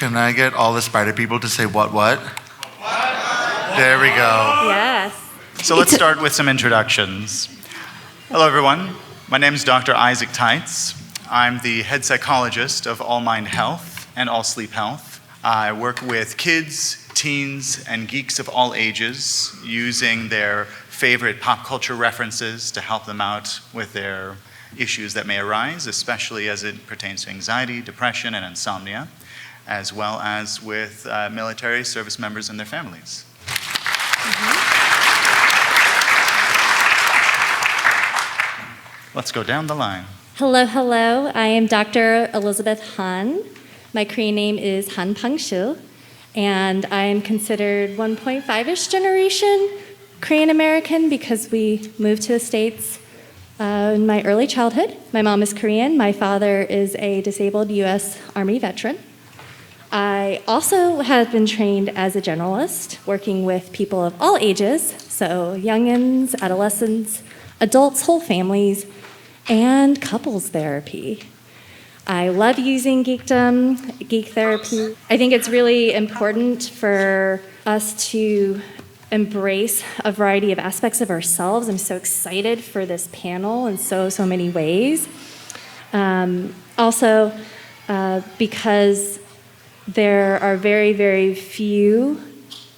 can I get all the spider people to say what? There we go. Yes. So let's start with some introductions. Hello, everyone. My name is Dr. Isaac Taitz. I'm the head psychologist of All Mind Health and All Sleep Health. I work with kids, teens, and geeks of all ages using their favorite pop culture references to help them out with their issues that may arise, especially as it pertains to anxiety, depression, and insomnia, as well as with military service members and their families. Let's go down the line. Hello. I am Dr. Elizabeth Han. My Korean name is Han Pang-sil, and I am considered 1.5-ish generation Korean American because we moved to the States in my early childhood. My mom is Korean. My father is a disabled U.S. Army veteran. I also have been trained as a generalist, working with people of all ages, so youngins, adolescents, adults, whole families, and couples therapy. I love using geekdom, geek therapy. I think it's really important for us to embrace a variety of aspects of ourselves. I'm so excited for this panel in so many ways. Also, because there are very few,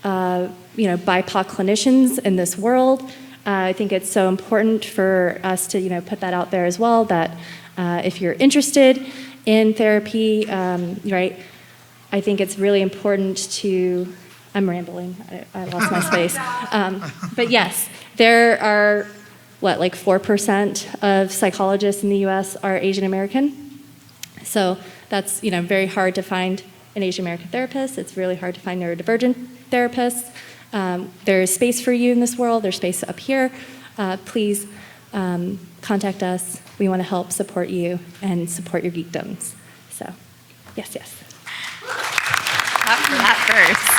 BIPOC clinicians in this world, I think it's so important for us to, put that out there as well, that if you're interested in therapy, right, I think it's really important to, I'm rambling, I lost my space. But yes, there are, 4% of psychologists in the US are Asian American. So that's, very hard to find an Asian American therapist. It's really hard to find neurodivergent therapists. There's space for you in this world. There's space up here. Please contact us. We want to help support you and support your geekdoms. So, yes. Clap for that first.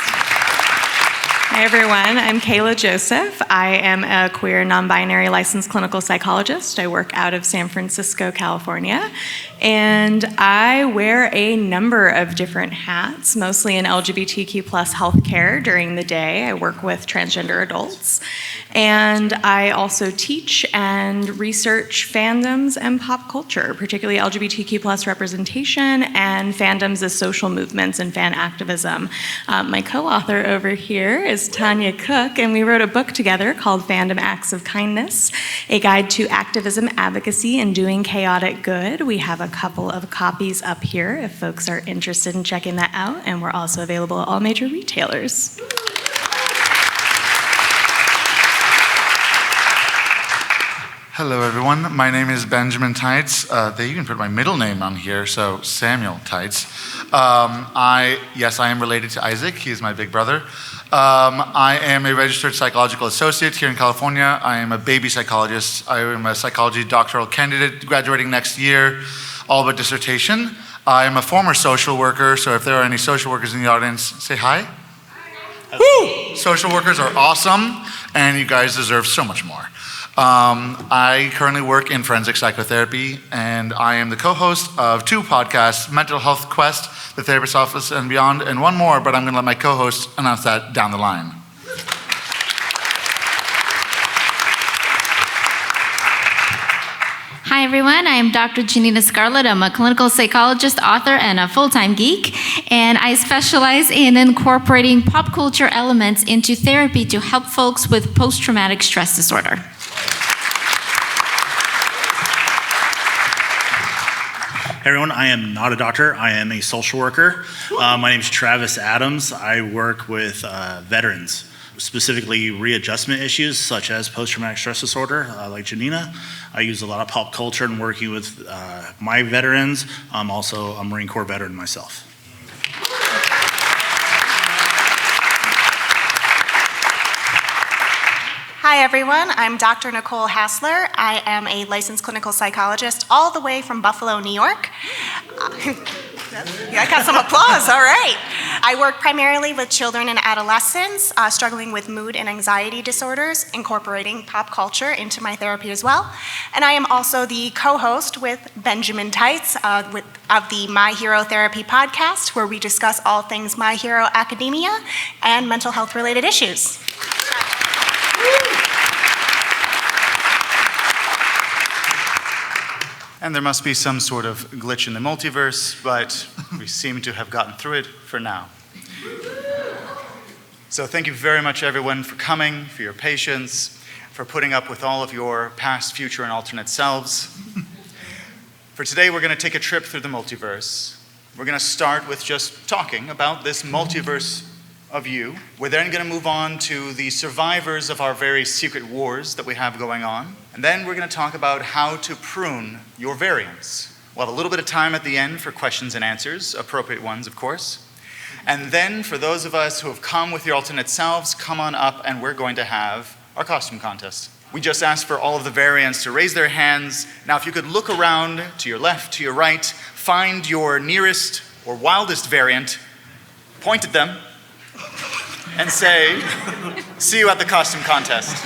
Hi, everyone. I'm Kaela Joseph. I am a queer, non-binary licensed clinical psychologist. I work out of San Francisco, California, and I wear a number of different hats, mostly in LGBTQ plus healthcare during the day. I work with transgender adults, and I also teach and research fandoms and pop culture, particularly LGBTQ plus representation and fandoms as social movements and fan activism. My co-author over here is Tanya Cook, and we wrote a book together called Fandom Acts of Kindness, a guide to activism, advocacy, and doing chaotic good. We have a couple of copies up here if folks are interested in checking that out, and we're also available at all major retailers. Hello, everyone. My name is Benjamin Taitz. They even put my middle name on here, so Samuel Taitz. I am related to Isaac. He is my big brother. I am a registered psychological associate here in California. I am a baby psychologist. I am a psychology doctoral candidate graduating next year, all but dissertation. I am a former social worker, so if there are any social workers in the audience, say hi. Woo! Social workers are awesome, and you guys deserve so much more. I currently work in forensic psychotherapy, and I am the co-host of 2 podcasts, Mental Health Quest, The Therapist's Office, and Beyond, and one more, but I'm going to let my co-host announce that down the line. Hi, everyone. I am Dr. Janina Scarlet. I'm a clinical psychologist, author, and a full-time geek, and I specialize in incorporating pop culture elements into therapy to help folks with post-traumatic stress disorder. Hey everyone, I am not a doctor, I am a social worker. My name is Travis Adams. I work with veterans, specifically readjustment issues such as post-traumatic stress disorder, like Janina. I use a lot of pop culture in working with my veterans. I'm also a Marine Corps veteran myself. Hi everyone, I'm Dr. Nicole Hassler. I am a licensed clinical psychologist all the way from Buffalo, New York. Yeah, I got some applause. All right. I work primarily with children and adolescents struggling with mood and anxiety disorders, incorporating pop culture into my therapy as well. And I am also the co-host with Benjamin Taitz of the My Hero Therapy podcast, where we discuss all things My Hero Academia and mental health related issues. And there must be some sort of glitch in the multiverse, but we seem to have gotten through it for now. So thank you very much, everyone, for coming, for your patience, for putting up with all of your past, future, and alternate selves. For today, we're going to take a trip through the multiverse. We're going to start with just talking about this multiverse of you. We're then going to move on to the survivors of our very secret wars that we have going on. And then we're going to talk about how to prune your variants. We'll have a little bit of time at the end for questions and answers, appropriate ones, of course. And then for those of us who have come with your alternate selves, come on up and we're going to have our costume contest. We just asked for all of the variants to raise their hands. Now, if you could look around to your left, to your right, find your nearest or wildest variant, point at them, and say, "See you at the costume contest."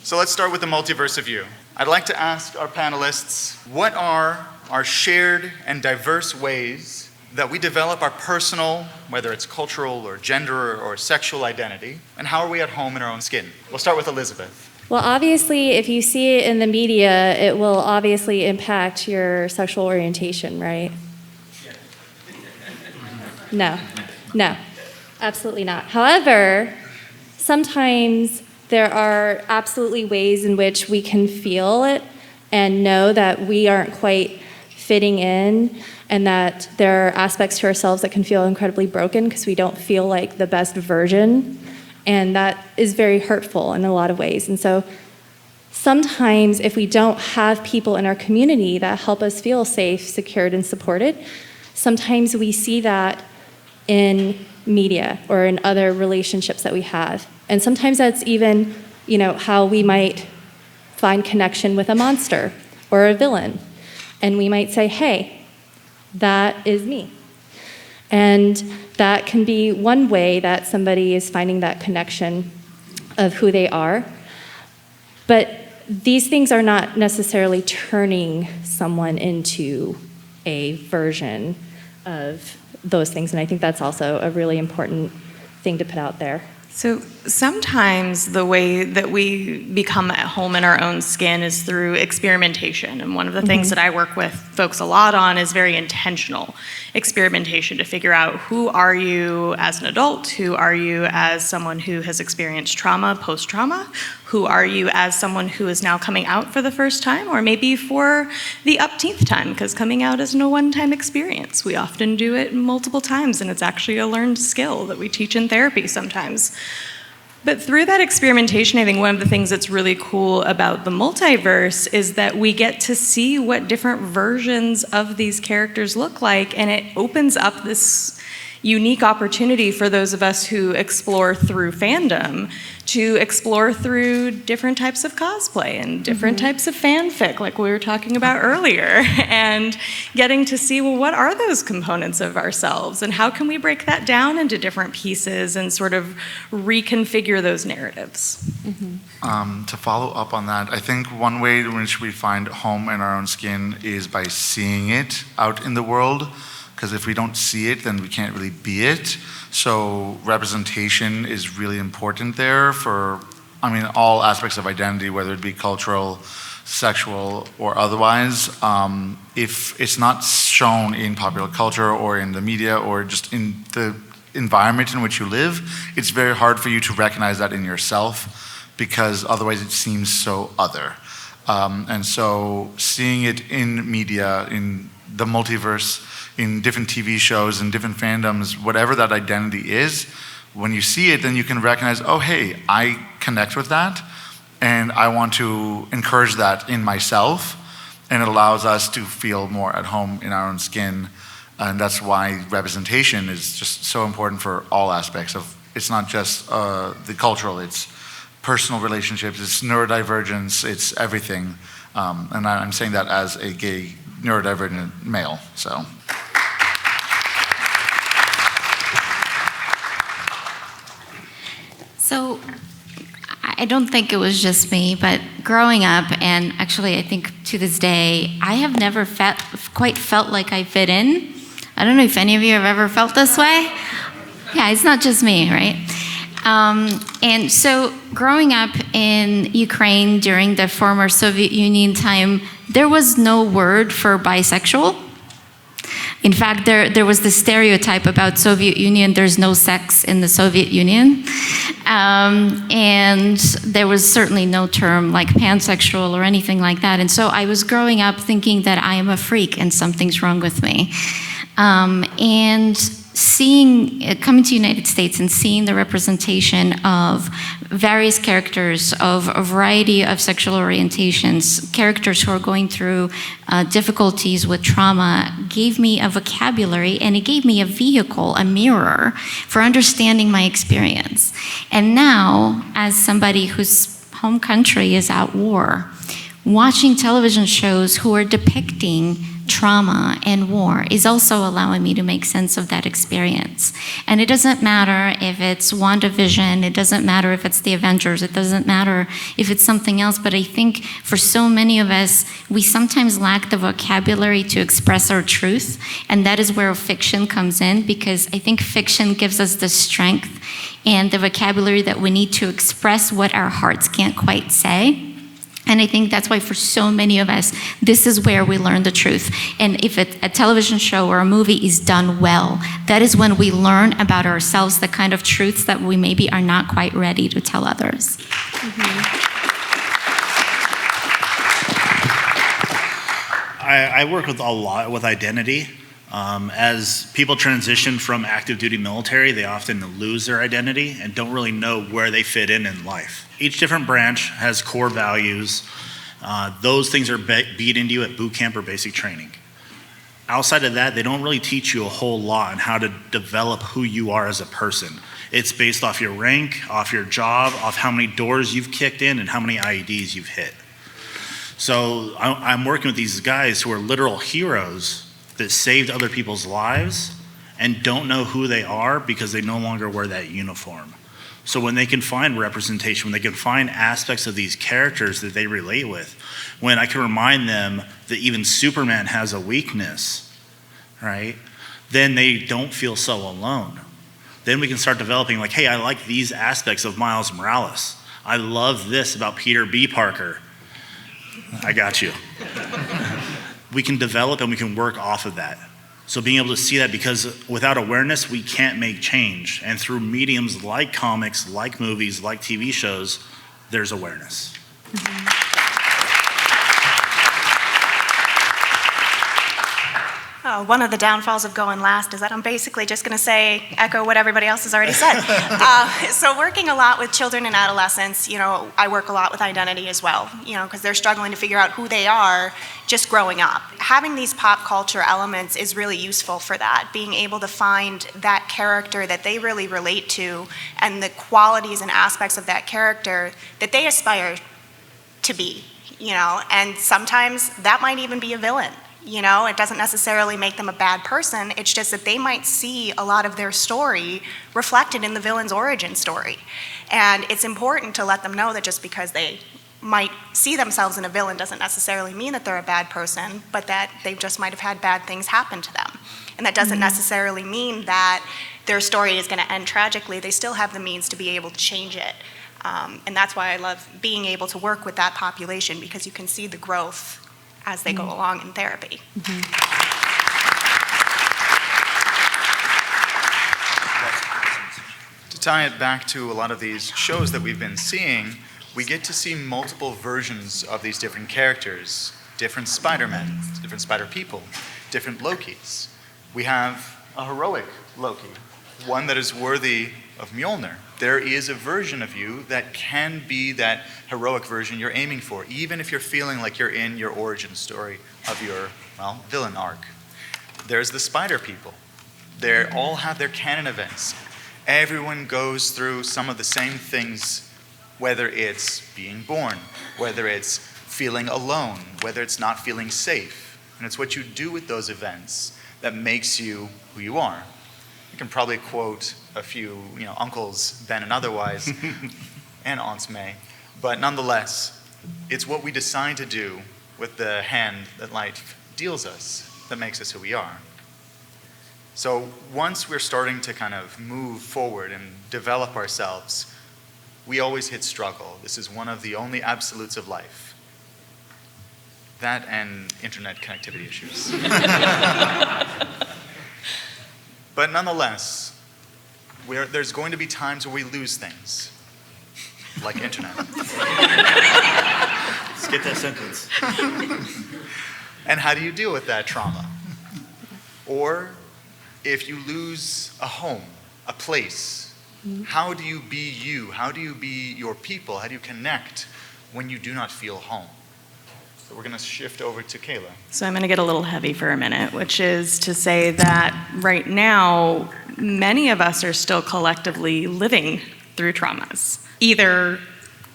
So let's start with the multiverse of you. I'd like to ask our panelists, what are our shared and diverse ways that we develop our personal, whether it's cultural or gender or sexual identity, and how are we at home in our own skin? We'll start with Elizabeth. Well, obviously, if you see it in the media, it will obviously impact your sexual orientation, right? No, absolutely not. However, sometimes there are absolutely ways in which we can feel it and know that we aren't quite fitting in, and that there are aspects to ourselves that can feel incredibly broken because we don't feel like the best version, and that is very hurtful in a lot of ways. And so sometimes if we don't have people in our community that help us feel safe, secured, and supported, sometimes we see that in media or in other relationships that we have. And sometimes that's even, how we might find connection with a monster or a villain. And we might say, hey, that is me. And that can be one way that somebody is finding that connection of who they are. But these things are not necessarily turning someone into a version of those things. And I think that's also a really important thing to put out there. So sometimes the way that we become at home in our own skin is through experimentation. And one of the things that I work with folks a lot on is very intentional experimentation to figure out, who are you as an adult? Who are you as someone who has experienced trauma, post-trauma? Who are you as someone who is now coming out for the first time, or maybe for the upteenth time, because coming out isn't a one-time experience. We often do it multiple times, and it's actually a learned skill that we teach in therapy sometimes. But through that experimentation, I think one of the things that's really cool about the multiverse is that we get to see what different versions of these characters look like, and it opens up this unique opportunity for those of us who explore through fandom to explore through different types of cosplay and different types of fanfic, like we were talking about earlier, and getting to see, well, what are those components of ourselves, and how can we break that down into different pieces and sort of reconfigure those narratives? To follow up on that, I think one way in which we find home in our own skin is by seeing it out in the world. Because if we don't see it, then we can't really be it. So representation is really important there for, all aspects of identity, whether it be cultural, sexual, or otherwise. If it's not shown in popular culture or in the media or just in the environment in which you live, it's very hard for you to recognize that in yourself, because otherwise it seems so other. And so seeing it in media, in the multiverse, in different TV shows and different fandoms, whatever that identity is, when you see it, then you can recognize, oh, hey, I connect with that, and I want to encourage that in myself, and it allows us to feel more at home in our own skin. And that's why representation is just so important for all aspects of, it's not just the cultural, it's personal relationships, it's neurodivergence, it's everything. And I'm saying that as a gay neurodivergent male. So. So I don't think it was just me, but growing up, and actually I think to this day, I have never quite felt like I fit in. I don't know if any of you have ever felt this way. Yeah, it's not just me, right? And so growing up in Ukraine during the former Soviet Union time, there was no word for bisexual. In fact, there was the stereotype about Soviet Union, there's no sex in the Soviet Union. And there was certainly no term like pansexual or anything like that. And so I was growing up thinking that I am a freak and something's wrong with me. And coming to the United States and seeing the representation of various characters of a variety of sexual orientations, characters who are going through difficulties with trauma, gave me a vocabulary and it gave me a vehicle, a mirror for understanding my experience. And now, as somebody whose home country is at war, watching television shows who are depicting trauma and war is also allowing me to make sense of that experience. And it doesn't matter if it's WandaVision, it doesn't matter if it's the Avengers, it doesn't matter if it's something else, but I think for so many of us, we sometimes lack the vocabulary to express our truth, and that is where fiction comes in, because I think fiction gives us the strength and the vocabulary that we need to express what our hearts can't quite say. And I think that's why for so many of us, this is where we learn the truth. And if a television show or a movie is done well, that is when we learn about ourselves, the kind of truths that we maybe are not quite ready to tell others. I work with a lot with identity. As people transition from active duty military, they often lose their identity and don't really know where they fit in life. Each different branch has core values. Those things are beat into you at boot camp or basic training. Outside of that, they don't really teach you a whole lot on how to develop who you are as a person. It's based off your rank, off your job, off how many doors you've kicked in and how many IEDs you've hit. So I'm working with these guys who are literal heroes that saved other people's lives and don't know who they are because they no longer wear that uniform. So when they can find representation, when they can find aspects of these characters that they relate with, when I can remind them that even Superman has a weakness, right, then they don't feel so alone. Then we can start developing like, hey, I like these aspects of Miles Morales. I love this about Peter B. Parker. I got you. We can develop and we can work off of that. So being able to see that, because without awareness, we can't make change. And through mediums like comics, like movies, like TV shows, there's awareness. One of the downfalls of going last is that I'm basically just going to echo what everybody else has already said. So working a lot with children and adolescents, I work a lot with identity as well, because they're struggling to figure out who they are just growing up. Having these pop culture elements is really useful for that, being able to find that character that they really relate to and the qualities and aspects of that character that they aspire to be, and sometimes that might even be a villain. It doesn't necessarily make them a bad person. It's just that they might see a lot of their story reflected in the villain's origin story. And it's important to let them know that just because they might see themselves in a villain doesn't necessarily mean that they're a bad person, but that they just might have had bad things happen to them. And that doesn't necessarily mean that their story is going to end tragically. They still have the means to be able to change it. And that's why I love being able to work with that population, because you can see the growth as they go along in therapy. To tie it back to a lot of these shows that we've been seeing, we get to see multiple versions of these different characters, different Spider-Men, different Spider-People, different Lokis. We have a heroic Loki, one that is worthy of Mjolnir. There is a version of you that can be that heroic version you're aiming for, even if you're feeling like you're in your origin story of your, villain arc. There's the Spider People. They all have their canon events. Everyone goes through some of the same things, whether it's being born, whether it's feeling alone, whether it's not feeling safe. And it's what you do with those events that makes you who you are. You can probably quote a few, uncles, Ben and otherwise, and aunts May, but nonetheless, it's what we decide to do with the hand that life deals us that makes us who we are. So once we're starting to kind of move forward and develop ourselves, we always hit struggle. This is one of the only absolutes of life. That and internet connectivity issues. But nonetheless, there's going to be times where we lose things, like internet. Let's get that sentence. And how do you deal with that trauma? Or if you lose a home, a place, how do you be you? How do you be your people? How do you connect when you do not feel home? So we're going to shift over to Kaela. So I'm going to get a little heavy for a minute, which is to say that right now, many of us are still collectively living through traumas, either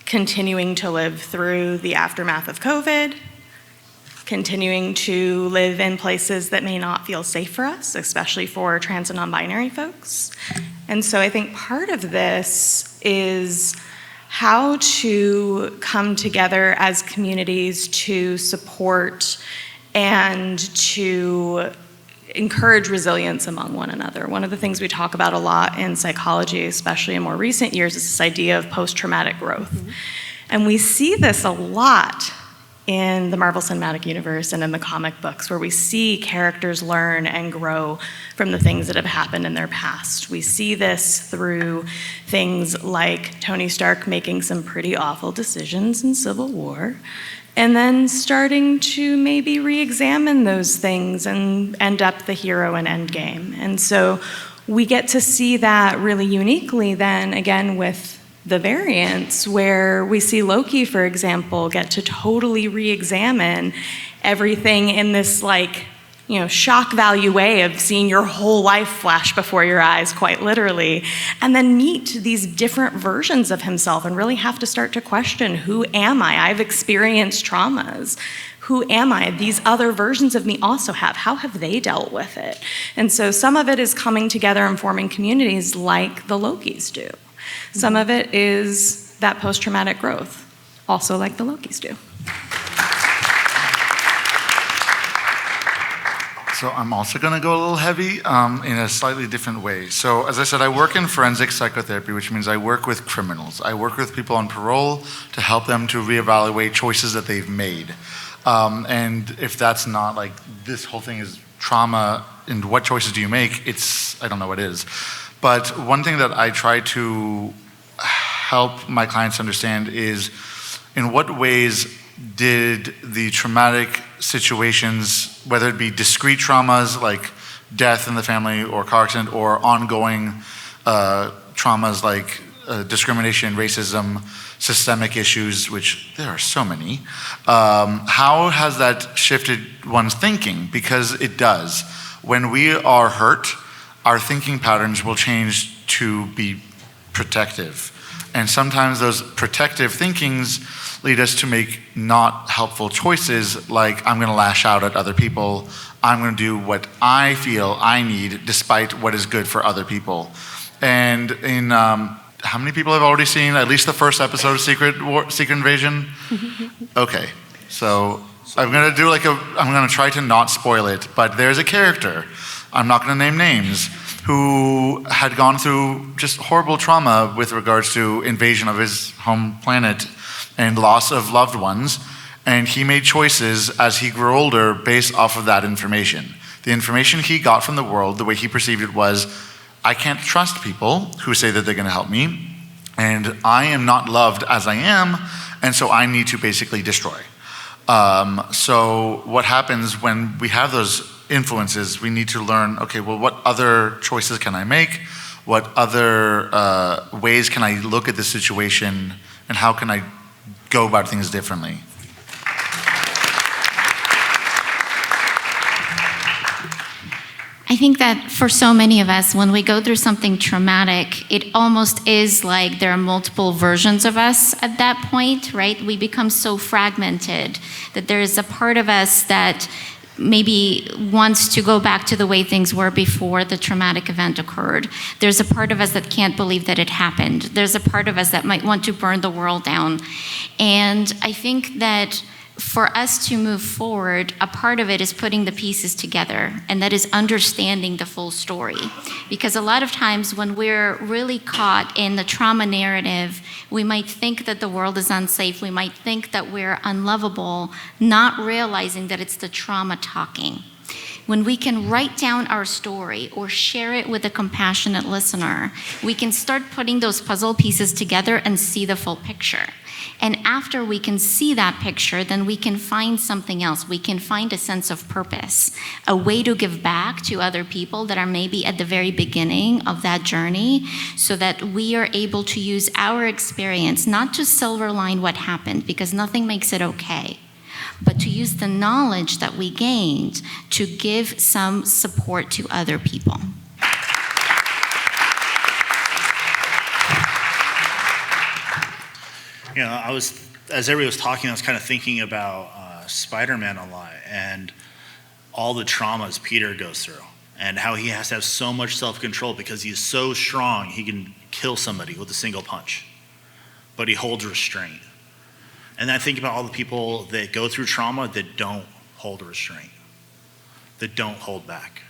continuing to live through the aftermath of COVID, continuing to live in places that may not feel safe for us, especially for trans and non-binary folks. And so I think part of this is how to come together as communities to support and to encourage resilience among one another. One of the things we talk about a lot in psychology, especially in more recent years, is this idea of post-traumatic growth. And we see this a lot in the Marvel Cinematic Universe and in the comic books, where we see characters learn and grow from the things that have happened in their past. We see this through things like Tony Stark making some pretty awful decisions in Civil War, and then starting to maybe re-examine those things and end up the hero in Endgame. And so we get to see that really uniquely then, again, with the variants, where we see Loki, for example, get to totally re-examine everything in this shock value way of seeing your whole life flash before your eyes, quite literally, and then meet these different versions of himself and really have to start to question, who am I? I've experienced traumas. Who am I? These other versions of me also have. How have they dealt with it? And so some of it is coming together and forming communities like the Lokis do. Some of it is that post-traumatic growth, also like the Lokis do. So I'm also going to go a little heavy in a slightly different way. So as I said, I work in forensic psychotherapy, which means I work with criminals. I work with people on parole to help them to reevaluate choices that they've made. And if that's not this whole thing is trauma and what choices do you make, I don't know what is. But one thing that I try to help my clients understand is in what ways did the traumatic situations, whether it be discrete traumas like death in the family or car accident, or ongoing traumas like discrimination, racism, systemic issues, which there are so many, how has that shifted one's thinking? Because it does. When we are hurt, our thinking patterns will change to be protective. And sometimes those protective thinkings lead us to make not helpful choices, like I'm going to lash out at other people, I'm going to do what I feel I need despite what is good for other people. And in how many people have already seen at least the first episode of Secret Invasion? Okay, so I'm going to try to not spoil it, but there's a character, I'm not going to name names, who had gone through just horrible trauma with regards to invasion of his home planet and loss of loved ones, and he made choices as he grew older based off of that information. The information he got from the world, the way he perceived it was, I can't trust people who say that they're going to help me, and I am not loved as I am, and so I need to basically destroy. So what happens when we have those influences, we need to learn, okay, well, what other choices can I make? What other ways can I look at the situation, and how can I go about things differently? I think that for so many of us, when we go through something traumatic, it almost is like there are multiple versions of us at that point, right? We become so fragmented that there is a part of us that maybe wants to go back to the way things were before the traumatic event occurred. There's a part of us that can't believe that it happened. There's a part of us that might want to burn the world down. And I think that for us to move forward, a part of it is putting the pieces together, and that is understanding the full story. Because a lot of times when we're really caught in the trauma narrative, we might think that the world is unsafe, we might think that we're unlovable, not realizing that it's the trauma talking. When we can write down our story or share it with a compassionate listener, we can start putting those puzzle pieces together and see the full picture. And after we can see that picture, then we can find something else. We can find a sense of purpose, a way to give back to other people that are maybe at the very beginning of that journey, so that we are able to use our experience, not to silver line what happened, because nothing makes it okay, but to use the knowledge that we gained to give some support to other people. You know, as everybody was talking, I was kind of thinking about Spider-Man a lot and all the traumas Peter goes through and how he has to have so much self-control because he's so strong he can kill somebody with a single punch, but he holds restraint. And I think about all the people that go through trauma that don't hold restraint, that don't hold back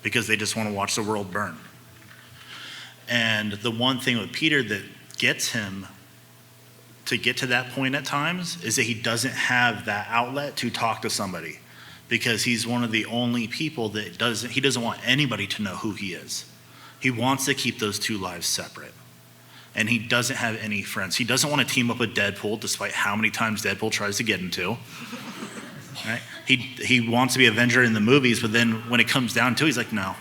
because they just want to watch the world burn. And the one thing with Peter that gets him to get to that point at times is that he doesn't have that outlet to talk to somebody, because he's one of the only people that doesn't want anybody to know who he is. He wants to keep those two lives separate. And he doesn't have any friends. He doesn't want to team up with Deadpool, despite how many times Deadpool tries to get him to. Right? He wants to be Avenger in the movies, but then when it comes down to it, he's like, no.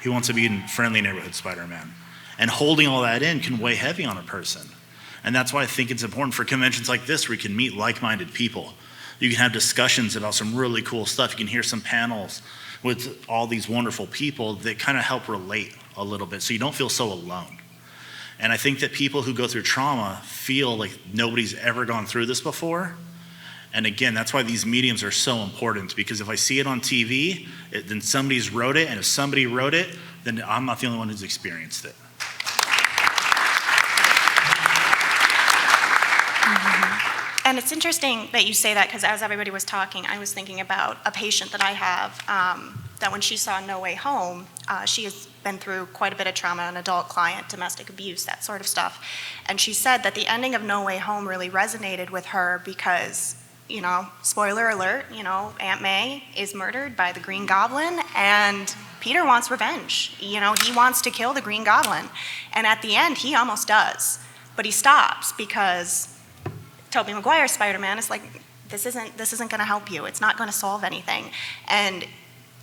He wants to be in Friendly Neighborhood Spider-Man. And holding all that in can weigh heavy on a person. And that's why I think it's important for conventions like this where you can meet like-minded people. You can have discussions about some really cool stuff. You can hear some panels with all these wonderful people that kind of help relate a little bit so you don't feel so alone. And I think that people who go through trauma feel like nobody's ever gone through this before. And again, that's why these mediums are so important, because if I see it on TV, then somebody's wrote it, and if somebody wrote it, then I'm not the only one who's experienced it. And it's interesting that you say that, because as everybody was talking, I was thinking about a patient that I have that when she saw No Way Home, she has been through quite a bit of trauma, an adult client, domestic abuse, that sort of stuff. And she said that the ending of No Way Home really resonated with her because, you know, spoiler alert, you know, Aunt May is murdered by the Green Goblin, and Peter wants revenge. You know, he wants to kill the Green Goblin. And at the end, he almost does. But he stops because Tobey Maguire's Spider-Man is like, this isn't going to help you. It's not going to solve anything. And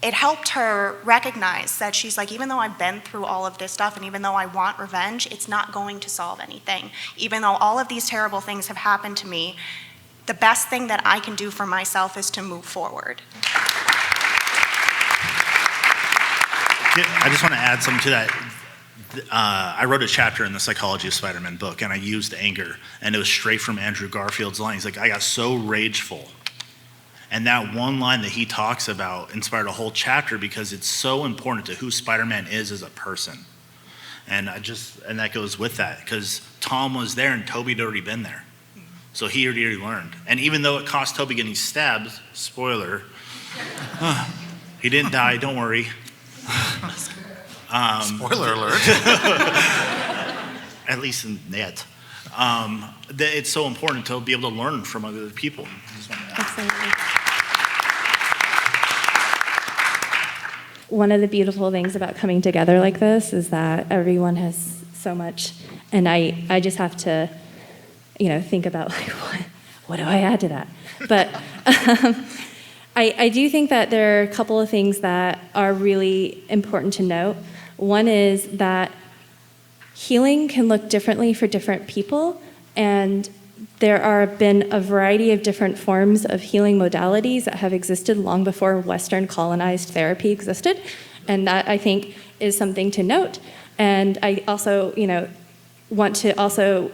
it helped her recognize that she's like, even though I've been through all of this stuff and even though I want revenge, it's not going to solve anything. Even though all of these terrible things have happened to me, the best thing that I can do for myself is to move forward. I just want to add something to that. I wrote a chapter in the Psychology of Spider-Man book, and I used anger, and it was straight from Andrew Garfield's line. He's like, I got so rageful. And that one line that he talks about inspired a whole chapter because it's so important to who Spider-Man is as a person. And that goes with that, because Tom was there and Toby had already been there. So he already learned. And even though it cost Toby getting stabbed, spoiler, he didn't die, don't worry. Spoiler alert. At least in that. It's so important to be able to learn from other people. Absolutely. One of the beautiful things about coming together like this is that everyone has so much, and I just have to, you know, think about like what do I add to that? But I do think that there are a couple of things that are really important to note. One is that healing can look differently for different people, and there are been a variety of different forms of healing modalities that have existed long before Western colonized therapy existed, and that I think is something to note. And I also, you know, want to also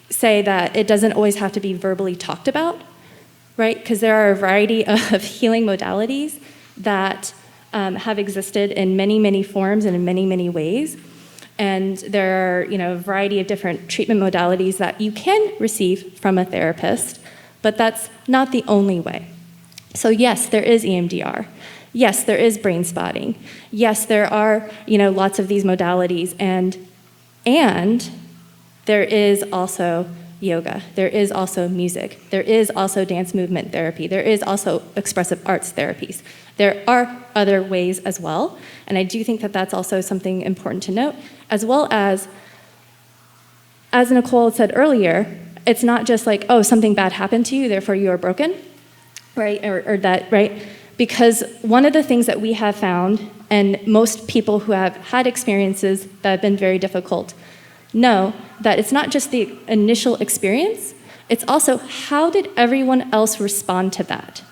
say that it doesn't always have to be verbally talked about. right? Because there are a variety of healing modalities that have existed in many, many forms and in many, many ways. And there are, a variety of different treatment modalities that you can receive from a therapist, but that's not the only way. So yes, there is EMDR. Yes, there is brain spotting. Yes, there are, lots of these modalities, and there is also yoga. There is also music. There is also dance movement therapy. There is also expressive arts therapies. There are other ways as well, and I do think that that's also something important to note, as well as Nicole said earlier, it's not just like, oh, something bad happened to you, therefore you are broken, right? Or that, right? Because one of the things that we have found, and most people who have had experiences that have been very difficult know that it's not just the initial experience, it's also how did everyone else respond to that?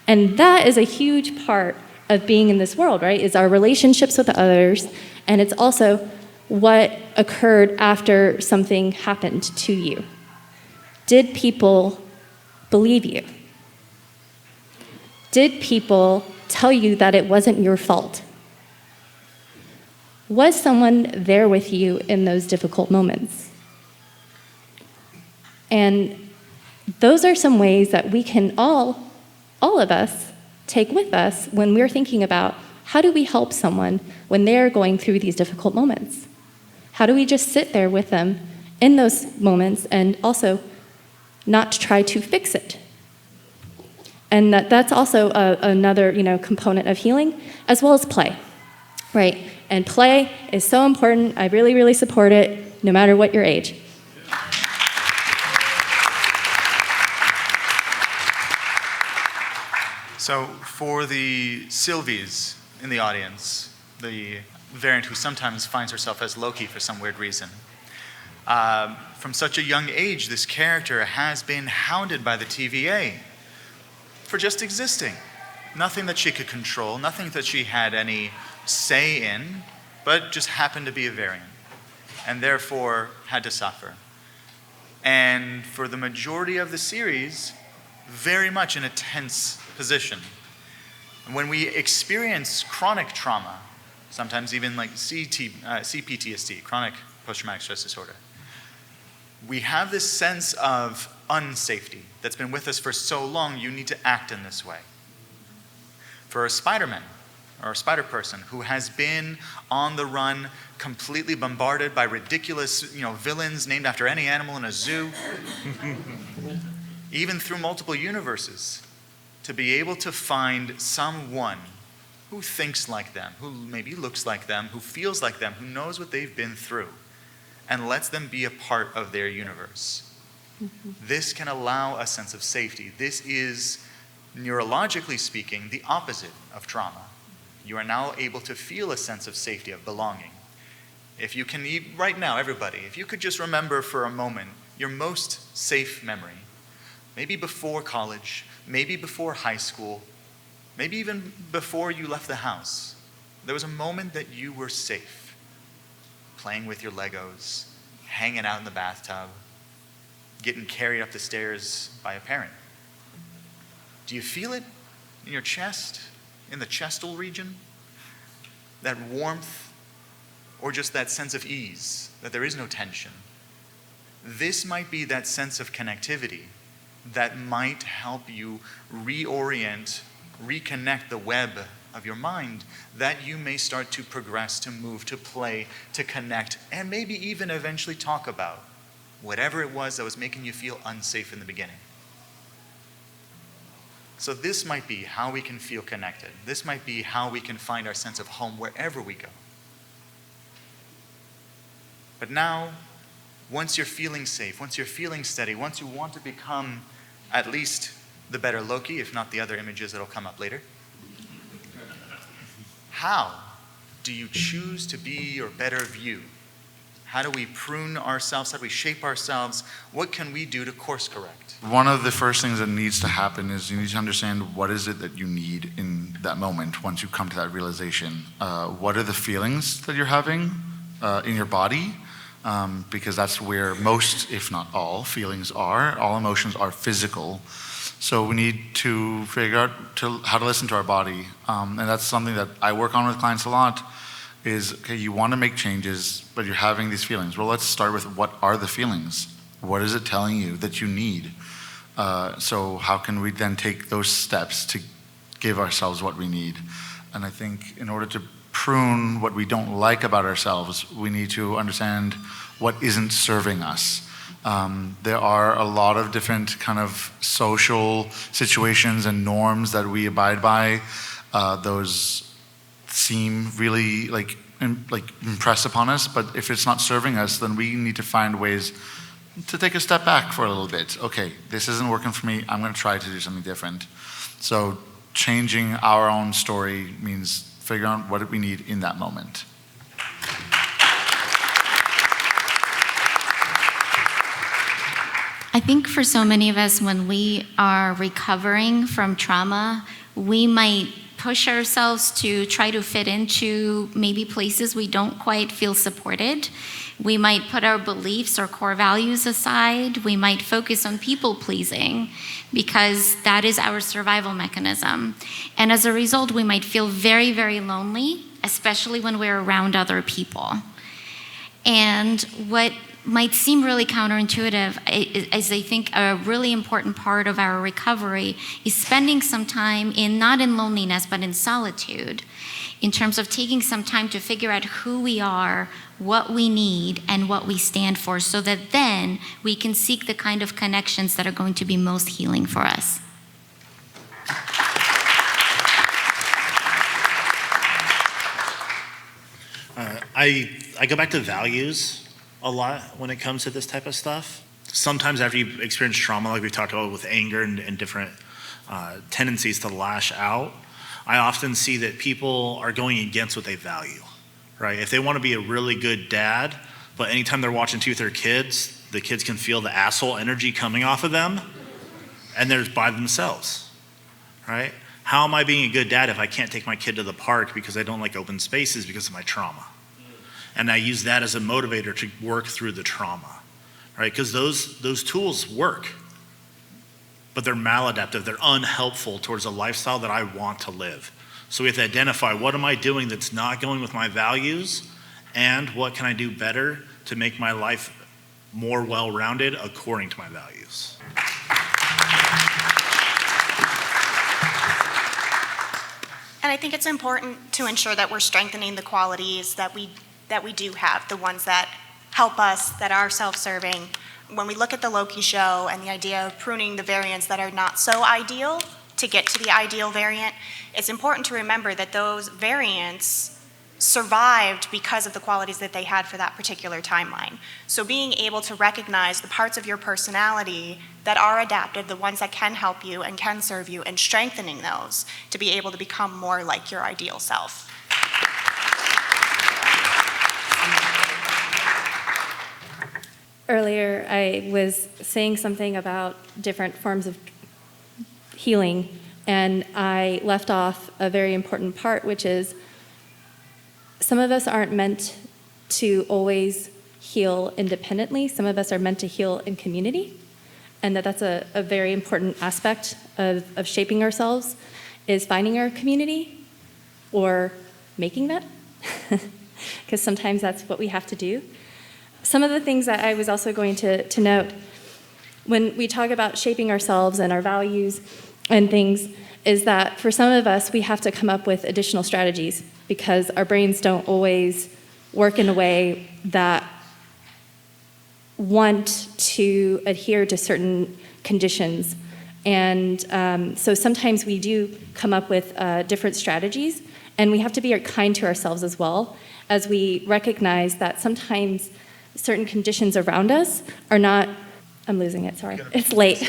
And that is a huge part of being in this world, right? Is our relationships with others, and it's also what occurred after something happened to you. Did people believe you? Did people tell you that it wasn't your fault? Was someone there with you in those difficult moments? And those are some ways that we can all of us, take with us when we're thinking about how do we help someone when they're going through these difficult moments? How do we just sit there with them in those moments and also not try to fix it? And that's also another component of healing, as well as play, right? And play is so important. I really, really support it, no matter what your age. So for the Sylvies in the audience, the variant who sometimes finds herself as Loki for some weird reason, from such a young age, this character has been hounded by the TVA for just existing. Nothing that she could control, nothing that she had any say in, but just happened to be a variant, and therefore had to suffer. And for the majority of the series, very much in a tense position. And when we experience chronic trauma, sometimes even like CPTSD, chronic post-traumatic stress disorder, we have this sense of unsafety that's been with us for so long, you need to act in this way. For a Spider-Man or a Spider-Person who has been on the run, completely bombarded by ridiculous, villains named after any animal in a zoo, even through multiple universes, to be able to find someone who thinks like them, who maybe looks like them, who feels like them, who knows what they've been through, and lets them be a part of their universe. Mm-hmm. This can allow a sense of safety. This is, neurologically speaking, the opposite of trauma. You are now able to feel a sense of safety, of belonging. If you can, right now, everybody, if you could just remember for a moment your most safe memory, maybe before college, maybe before high school, maybe even before you left the house, there was a moment that you were safe, playing with your Legos, hanging out in the bathtub, getting carried up the stairs by a parent. Do you feel it in your chest, in the chestal region? That warmth, or just that sense of ease, that there is no tension? This might be that sense of connectivity that might help you reorient, reconnect the web of your mind, that you may start to progress, to move, to play, to connect, and maybe even eventually talk about whatever it was that was making you feel unsafe in the beginning. So this might be how we can feel connected. This might be how we can find our sense of home wherever we go. But now, once you're feeling safe, once you're feeling steady, once you want to become at least the better Loki, if not the other images that'll come up later, how do you choose to be your better view? How do we prune ourselves? How do we shape ourselves? What can we do to course correct? One of the first things that needs to happen is you need to understand what is it that you need in that moment once you come to that realization. What are the feelings that you're having in your body? Because that's where most, if not all, feelings are. All emotions are physical. So we need to figure out how to listen to our body. And that's something that I work on with clients a lot is, okay, you want to make changes, but you're having these feelings. Well, let's start with what are the feelings? What is it telling you that you need? So how can we then take those steps to give ourselves what we need? And I think in order to prune what we don't like about ourselves, we need to understand what isn't serving us. There are a lot of different kind of social situations and norms that we abide by. Those seem really like impress upon us, but if it's not serving us, then we need to find ways to take a step back for a little bit. Okay, this isn't working for me, I'm going to try to do something different. So changing our own story means figuring out what we need in that moment. I think for so many of us, when we are recovering from trauma, we might push ourselves to try to fit into maybe places we don't quite feel supported. We might put our beliefs or core values aside. We might focus on people pleasing because that is our survival mechanism. And as a result, we might feel very, very lonely, especially when we're around other people. And what might seem really counterintuitive is I think a really important part of our recovery is spending some time not in loneliness, but in solitude, in terms of taking some time to figure out who we are, what we need, and what we stand for, so that then we can seek the kind of connections that are going to be most healing for us. I go back to values a lot when it comes to this type of stuff. Sometimes after you experience trauma, like we talked about with anger and different tendencies to lash out, I often see that people are going against what they value, right? If they want to be a really good dad, but anytime they're watching TV with their kids, the kids can feel the asshole energy coming off of them, and they're by themselves, right? How am I being a good dad if I can't take my kid to the park because I don't like open spaces because of my trauma? And I use that as a motivator to work through the trauma, right? Because those tools work, but they're maladaptive, they're unhelpful towards a lifestyle that I want to live. So we have to identify, what am I doing that's not going with my values, and what can I do better to make my life more well-rounded according to my values? And I think it's important to ensure that we're strengthening the qualities that we do have, the ones that help us, that are self-serving. When we look at the Loki show and the idea of pruning the variants that are not so ideal to get to the ideal variant, it's important to remember that those variants survived because of the qualities that they had for that particular timeline. So being able to recognize the parts of your personality that are adaptive, the ones that can help you and can serve you, and strengthening those to be able to become more like your ideal self. Earlier, I was saying something about different forms of healing, and I left off a very important part, which is some of us aren't meant to always heal independently. Some of us are meant to heal in community, and that's a very important aspect of shaping ourselves, is finding our community or making that, because sometimes that's what we have to do. Some of the things that I was also going to note when we talk about shaping ourselves and our values and things is that for some of us, we have to come up with additional strategies because our brains don't always work in a way that want to adhere to certain conditions. And so sometimes we do come up with different strategies, and we have to be kind to ourselves as well, as we recognize that sometimes certain conditions around us are not, I'm losing it, sorry, it's late.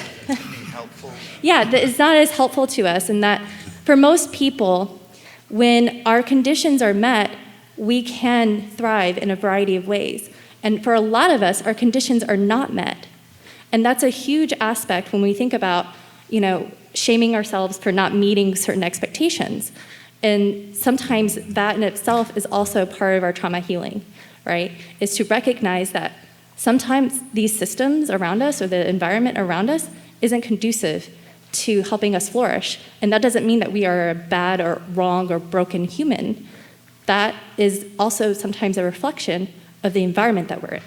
Yeah, it's not as helpful to us, and that for most people, when our conditions are met, we can thrive in a variety of ways. And for a lot of us, our conditions are not met. And that's a huge aspect when we think about, shaming ourselves for not meeting certain expectations. And sometimes that in itself is also part of our trauma healing, right? Is to recognize that sometimes these systems around us or the environment around us isn't conducive to helping us flourish. And that doesn't mean that we are a bad or wrong or broken human. That is also sometimes a reflection of the environment that we're in.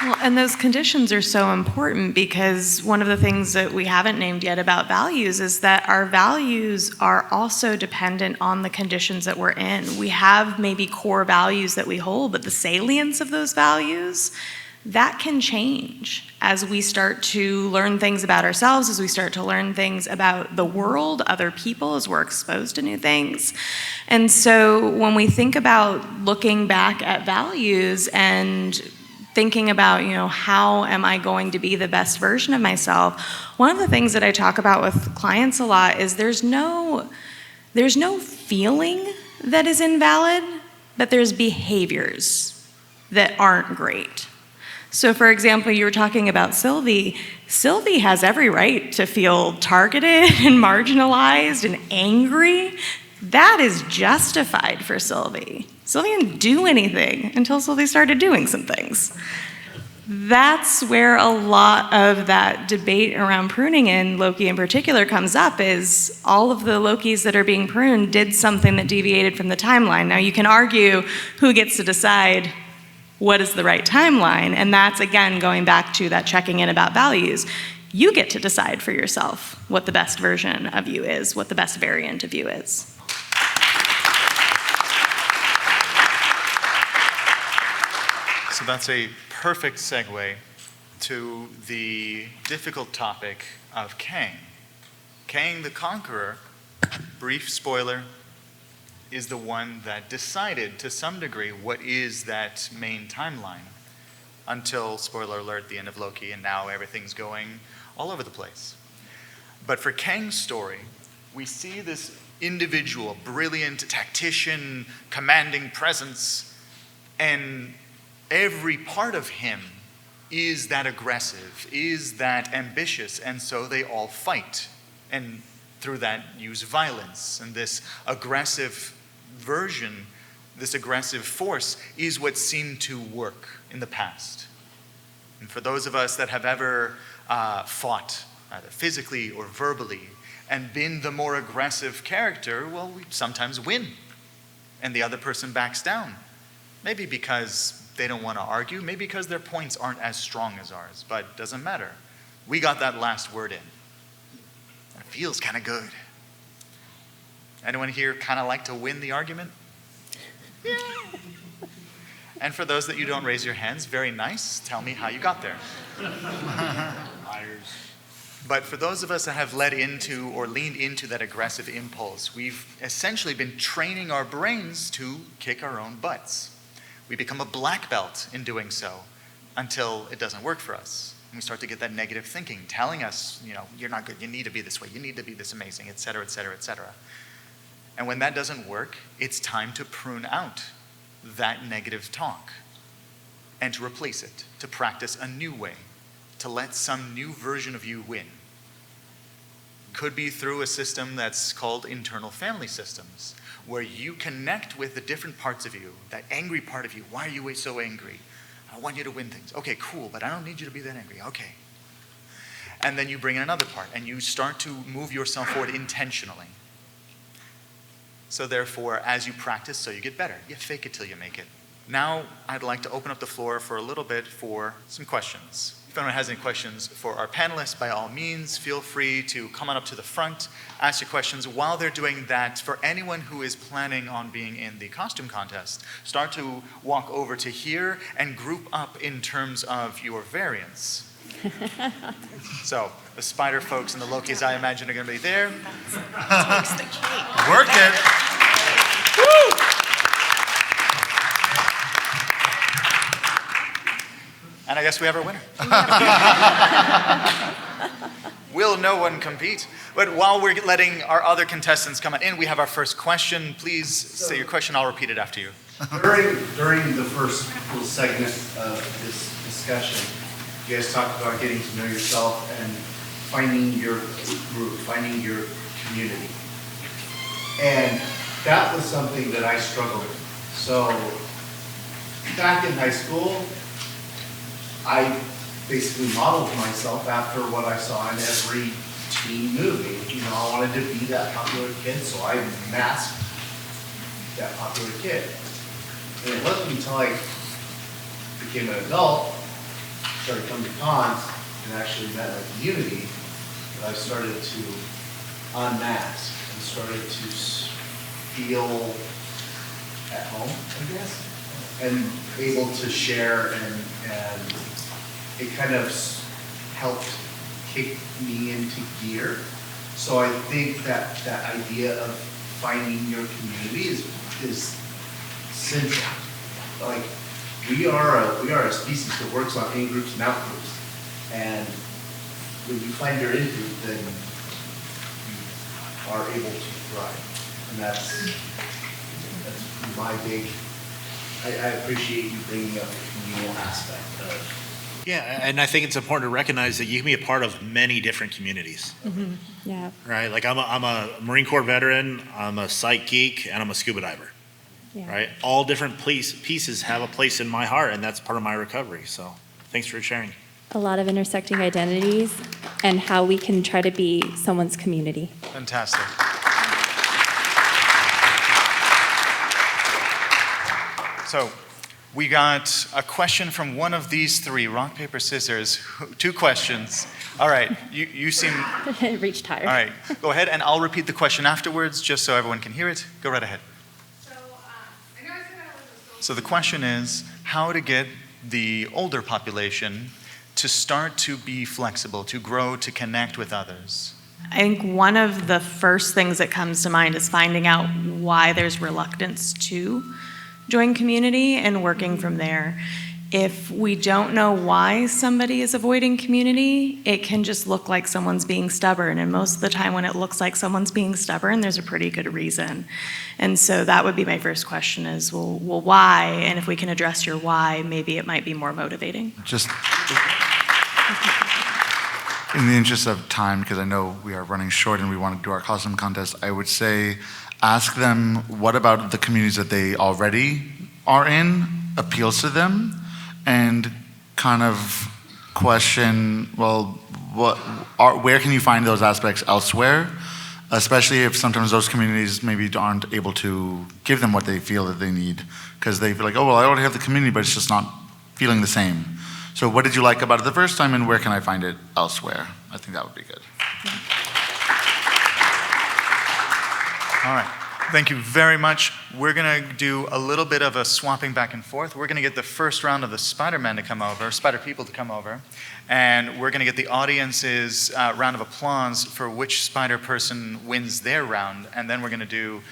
Well, and those conditions are so important because one of the things that we haven't named yet about values is that our values are also dependent on the conditions that we're in. We have maybe core values that we hold, but the salience of those values, that can change as we start to learn things about ourselves, as we start to learn things about the world, other people, as we're exposed to new things. And so when we think about looking back at values and thinking about, how am I going to be the best version of myself? One of the things that I talk about with clients a lot is there's no feeling that is invalid, but there's behaviors that aren't great. So for example, you were talking about Sylvie. Sylvie has every right to feel targeted and marginalized and angry. That is justified for Sylvie. Sylvie didn't do anything until Sylvie started doing some things. That's where a lot of that debate around pruning, and Loki in particular, comes up, is all of the Lokis that are being pruned did something that deviated from the timeline. Now you can argue who gets to decide what is the right timeline, and that's again going back to that checking in about values. You get to decide for yourself what the best version of you is, what the best variant of you is. So that's a perfect segue to the difficult topic of Kang. Kang the Conqueror, brief spoiler, is the one that decided to some degree what is that main timeline until, spoiler alert, the end of Loki, and now everything's going all over the place. But for Kang's story, we see this individual, brilliant tactician, commanding presence, and every part of him is that aggressive, is that ambitious, and so they all fight. And through that use violence. And this aggressive version, this aggressive force, is what seemed to work in the past. And for those of us that have ever fought, either physically or verbally, and been the more aggressive character, well, we sometimes win. And the other person backs down. Maybe because they don't want to argue, maybe because their points aren't as strong as ours, but it doesn't matter. We got that last word in. It feels kind of good. Anyone here kind of like to win the argument? Yeah. And for those that you don't raise your hands, very nice. Tell me how you got there. Liars. But for those of us that have led into or leaned into that aggressive impulse, we've essentially been training our brains to kick our own butts. We become a black belt in doing so until it doesn't work for us. And we start to get that negative thinking telling us, you're not good, you need to be this way, you need to be this amazing, et cetera, et cetera, et cetera. And when that doesn't work, it's time to prune out that negative talk and to replace it, to practice a new way, to let some new version of you win. Could be through a system that's called internal family systems, where you connect with the different parts of you, that angry part of you. Why are you so angry? I want you to win things. Okay, cool, but I don't need you to be that angry. Okay. And then you bring in another part, and you start to move yourself forward intentionally. So therefore, as you practice, so you get better. You fake it till you make it. Now, I'd like to open up the floor for a little bit for some questions. If anyone has any questions for our panelists, by all means, feel free to come on up to the front, ask your questions. While they're doing that, for anyone who is planning on being in the costume contest, start to walk over to here and group up in terms of your variants. So, the spider folks and the Lokis, I imagine, are going to be there. Takes the cake. Work it. Woo! And I guess we have our winner. Will no one compete? But while we're letting our other contestants come in, we have our first question. Please say your question. I'll repeat it after you. During the first little segment of this discussion, you guys talked about getting to know yourself and finding your group, finding your community. And that was something that I struggled with. So back in high school, I basically modeled myself after what I saw in every teen movie. You know, I wanted to be that popular kid, so I masked that popular kid. And it wasn't until I became an adult, started coming to cons, and actually met my community, that I started to unmask and started to feel at home, I guess, and able to share, and it kind of helped kick me into gear. So I think that that idea of finding your community is central. Like, we are a species that works on in groups and out groups, and when you find your in group, then you are able to thrive, and that's my big. I appreciate you bringing up the communal aspect of. Yeah, and I think it's important to recognize that you can be a part of many different communities, Yeah. right? Like I'm a Marine Corps veteran, I'm a psych geek, and I'm a scuba diver, Yeah. right? All different pieces have a place in my heart, and that's part of my recovery. So thanks for sharing. A lot of intersecting identities and how we can try to be someone's community. Fantastic. So we got a question from one of these three, rock, paper, scissors. 2 questions. All right, you seem... Reach higher. All right, go ahead, and I'll repeat the question afterwards, just so everyone can hear it. Go right ahead. So the question is, how to get the older population to start to be flexible, to grow, to connect with others? I think one of the first things that comes to mind is finding out why there's reluctance to join community and working from there. If we don't know why somebody is avoiding community, it can just look like someone's being stubborn. And most of the time when it looks like someone's being stubborn, there's a pretty good reason. And so that would be my first question is, well, why? And if we can address your why, maybe it might be more motivating. Just in the interest of time, because I know we are running short and we want to do our costume contest, I would say ask them what about the communities that they already are in appeals to them, and kind of question, well, where can you find those aspects elsewhere? Especially if sometimes those communities maybe aren't able to give them what they feel that they need, because they feel like, oh, well, I already have the community, but it's just not feeling the same. So what did you like about it the first time, and where can I find it elsewhere? I think that would be good. All right. Thank you very much. We're going to do a little bit of a swapping back and forth. We're going to get the first round of the Spider-Man to come over, Spider people to come over, and we're going to get the audience's round of applause for which Spider person wins their round, and then we're going to do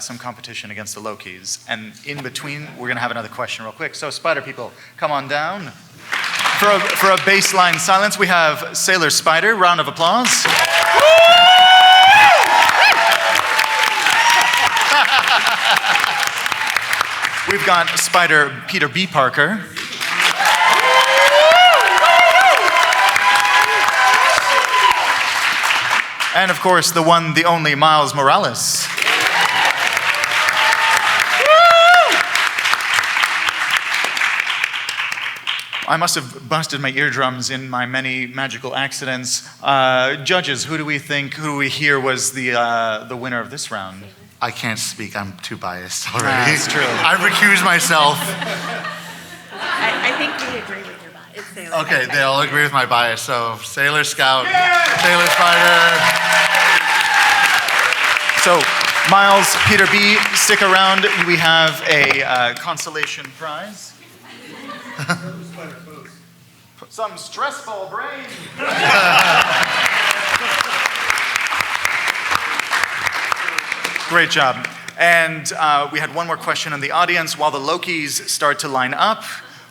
some competition against the Lokis. And in between, we're going to have another question real quick. So Spider people, come on down. For a baseline silence, we have Sailor Spider, round of applause. We've got Spider Peter B. Parker. And of course, the one, the only Miles Morales. I must have busted my eardrums in my many magical accidents. Judges, who do we hear was the winner of this round? I can't speak, I'm too biased already. That's true. I've recused myself. I think we agree with your bias. It's Sailor. Okay, they all agree with my bias, so Sailor Scout, Sailor Spider. So, Miles, Peter B., stick around. We have a consolation prize. Some stressful brain. Great job. And we had one more question in the audience while the Lokis start to line up.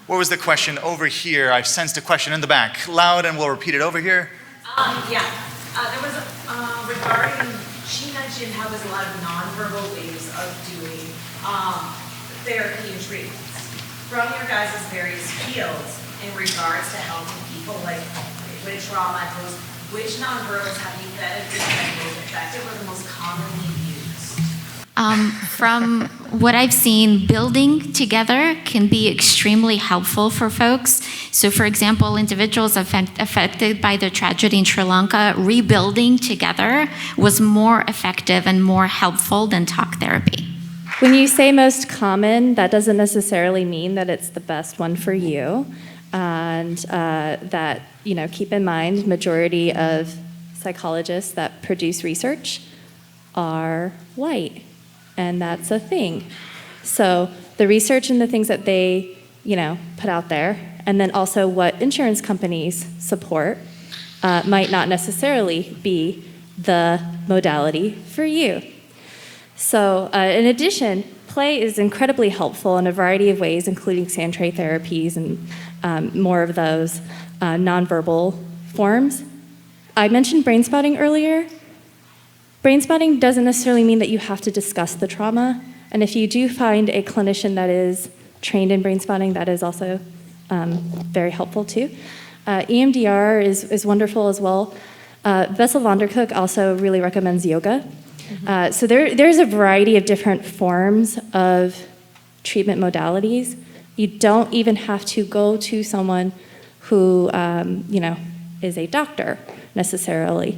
What was the question over here? I've sensed a question in the back. Loud, and we'll repeat it over here. There was regarding, she mentioned how there's a lot of nonverbal ways of doing therapy and treatments. From your guys' various fields in regards to helping people like with trauma, which nonverbals have you been most effective or the most commonly used? From what I've seen, building together can be extremely helpful for folks. So, for example, individuals affected by the tragedy in Sri Lanka, rebuilding together was more effective and more helpful than talk therapy. When you say most common, that doesn't necessarily mean that it's the best one for you. And that, keep in mind, majority of psychologists that produce research are white. And that's a thing. So the research and the things that they, put out there, and then also what insurance companies support, might not necessarily be the modality for you. So in addition, play is incredibly helpful in a variety of ways, including sand tray therapies and more of those nonverbal forms. I mentioned brain spotting earlier. Brain spotting doesn't necessarily mean that you have to discuss the trauma. And if you do find a clinician that is trained in brain spotting, that is also very helpful too. EMDR is wonderful as well. Bessel van der Kolk also really recommends yoga. So there's a variety of different forms of treatment modalities. You don't even have to go to someone who, is a doctor necessarily.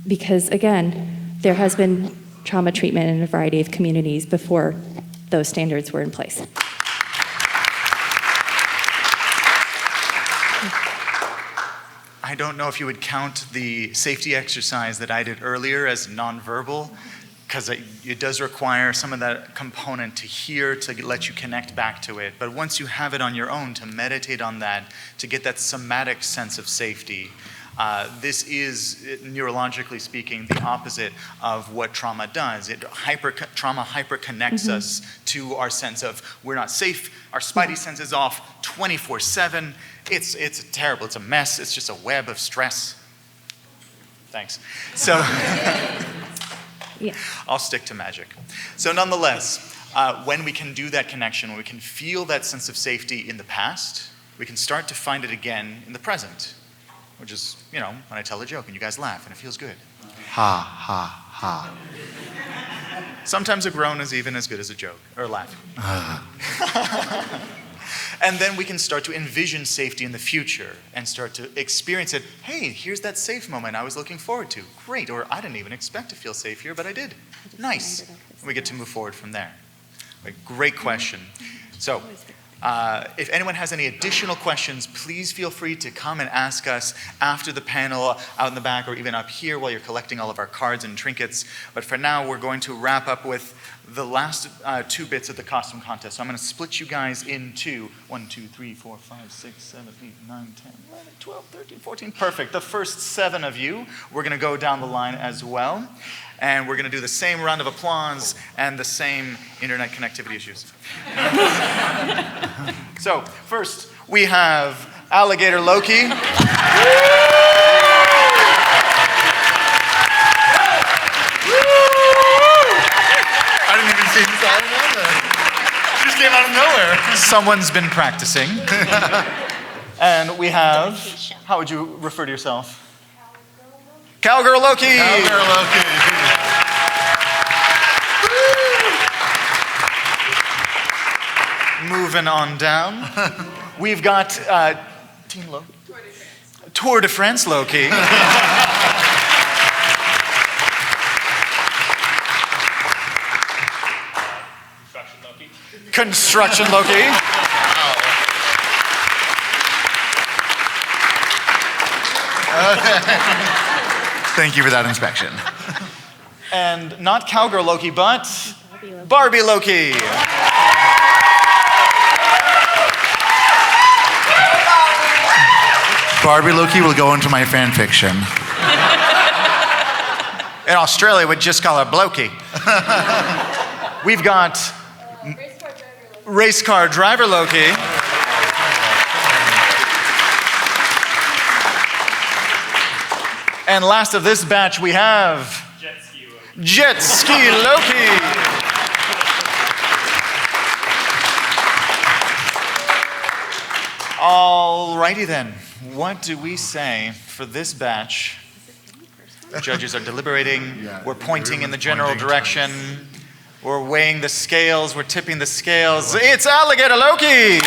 Because again, there has been trauma treatment in a variety of communities before those standards were in place. I don't know if you would count the safety exercise that I did earlier as nonverbal, because it does require some of that component to hear, to let you connect back to it. But once you have it on your own, to meditate on that, to get that somatic sense of safety, this is, neurologically speaking, the opposite of what trauma does. Trauma hyper-connects us to our sense of we're not safe, our spidey sense is off 24/7. It's terrible, it's a mess, it's just a web of stress. Thanks. So, I'll stick to magic. So nonetheless, when we can do that connection, when we can feel that sense of safety in the past, we can start to find it again in the present. Which is, when I tell a joke and you guys laugh and it feels good. Ha, ha, ha. Sometimes a groan is even as good as a joke, or a laugh. And then we can start to envision safety in the future and start to experience it. Hey, here's that safe moment I was looking forward to. Great, or I didn't even expect to feel safe here, but I did. Nice. And we get to move forward from there. Great question. So, if anyone has any additional questions, please feel free to come and ask us after the panel, out in the back, or even up here while you're collecting all of our cards and trinkets. But for now, we're going to wrap up with the last two bits of the costume contest. So I'm going to split you guys into 1, 2, 3, 4, 5, 6, 7, 8, 9, 10, 11, 12, 13, 14. Perfect. The first 7 of you, we're going to go down the line as well. And we're going to do the same round of applause and the same internet connectivity issues. So, first, we have Alligator Loki. I didn't even see this out of nowhere. It just came out of nowhere. Someone's been practicing. And we have, how would you refer to yourself? Cowgirl Loki. Cowgirl Loki. Moving on down, we've got Team Loki. Tour de France Loki. Construction Loki. Thank you for that inspection. And not Cowgirl Loki, but Barbie Loki. Barbie Loki will go into my fan fiction. In Australia, we'd just call her Blokey. We've got race car driver Loki. And last of this batch, we have Jet Ski Loki. Alrighty then, what do we say for this batch Judges are deliberating. Yeah, We're pointing in the everyone's general pointing direction. We're weighing the scales. We're tipping the scales. It's Alligator Loki!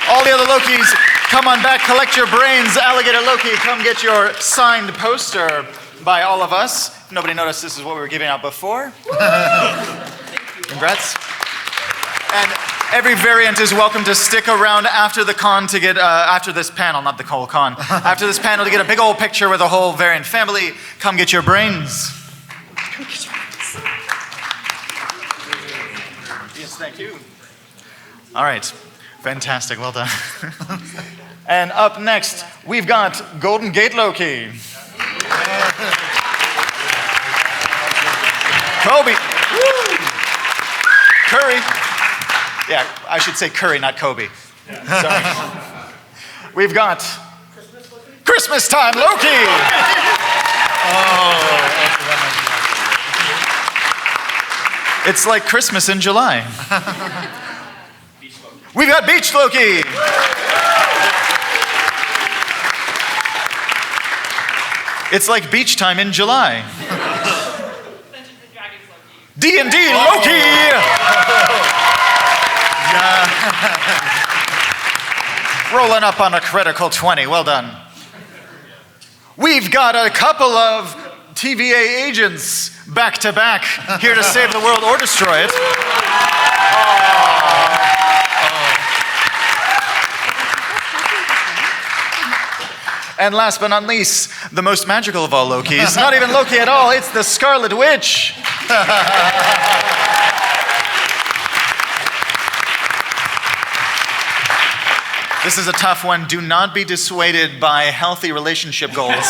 All the other Lokis, come on back, collect your brains. Alligator Loki, come get your signed poster by all of us. Nobody noticed this is what we were giving out before. Congrats. And every variant is welcome to stick around after the con to get, after this panel, not the whole con, after this panel to get a big old picture with the whole variant family. Come get your brains. Yes, thank you. All right, fantastic, well done. And up next, we've got Golden Gate Loki. Kobe. Curry. Yeah, I should say Curry, not Kobe. Sorry. We've got Christmas time Loki. It's like Christmas in July. We've got Beach Loki. It's like beach time in July. D&D Loki. Rolling up on a critical 20. Well done. We've got a couple of TVA agents back to back here to save the world or destroy it. And last but not least, the most magical of all Lokis. Not even Loki at all, it's the Scarlet Witch. This is a tough one. Do not be dissuaded by healthy relationship goals.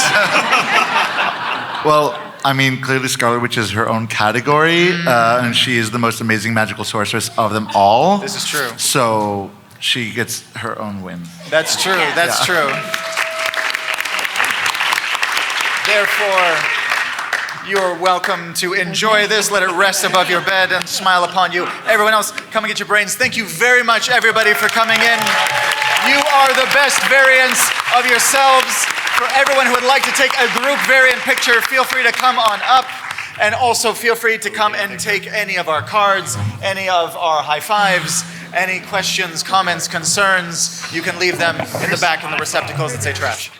Well, I mean, clearly Scarlet Witch is her own category, and she is the most amazing magical sorceress of them all. This is true. So she gets her own win. That's true, that's true. Therefore, you're welcome to enjoy this, let it rest above your bed and smile upon you. Everyone else, come and get your brains. Thank you very much, everybody, for coming in. You are the best variants of yourselves. For everyone who would like to take a group variant picture, feel free to come on up. And also feel free to come and take any of our cards, any of our high fives, any questions, comments, concerns. You can leave them in the back in the receptacles that say trash.